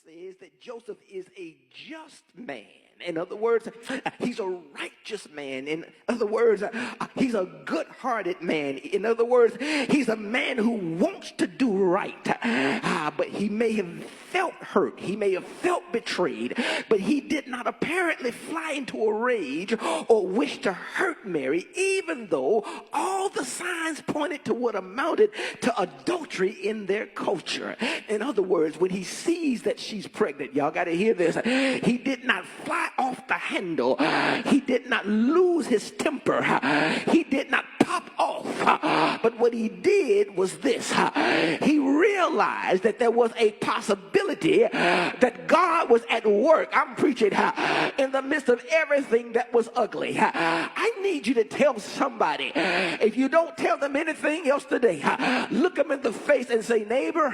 says that Joseph is a just man. In other words, he's a righteous man. In other words, he's a good-hearted man. In other words, he's a man who wants to do right. But he may have felt hurt. He may have felt betrayed. But he did not apparently fly into a rage or wish to hurt Mary, even though all the signs pointed to what amounted to adultery in their culture. In other words, when he sees that she's pregnant, y'all got to hear this, he did not fly off the handle. He did not lose his temper. He did not pop off. But what he did was this. He realized that there was a possibility that God was at work. I'm preaching in the midst of everything that was ugly. I need you to tell somebody, if you don't tell them anything else today, look them in the face and say, neighbor,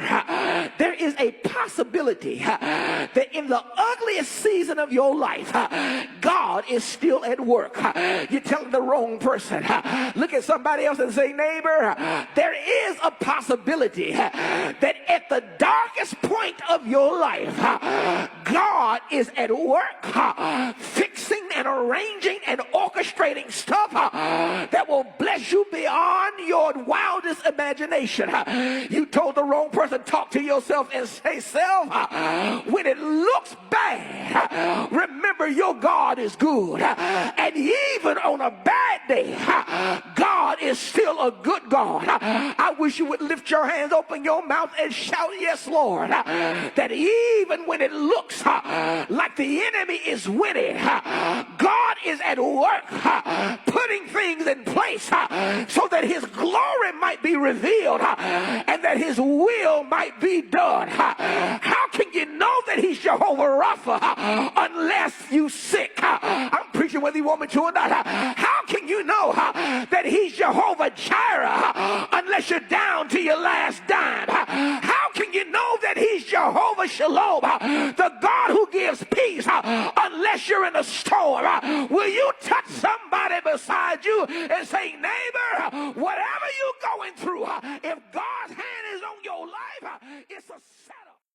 there is a possibility that in the ugliest season of your life, God is still at work. You're telling the wrong person. Look at somebody else and say, neighbor, there is a possibility that at the darkest point of your life, God is at work fixing and arranging and orchestrating stuff that will bless you beyond your wildest imagination. You told the wrong person, talk to yourself and say, self, when it looks bad, remember your God is good. And even on a bad day, God is still a good God. I wish you would lift your hands, open your mouth and shout, yes, Lord. That even when it looks like the enemy is winning, God is at work putting things in place so that his glory might be revealed and that his will might be done. How can you know that he's Jehovah Rapha unless you sick? I'm preaching whether you want me to or not. How can you know that he's Jehovah Jireh unless you're down to your last dime? How can you know that he's Jehovah Shalom, the God who gives peace, unless you're in a storm? Will you touch somebody beside you and say, neighbor, whatever you're going through, if God's hand is on your life, it's a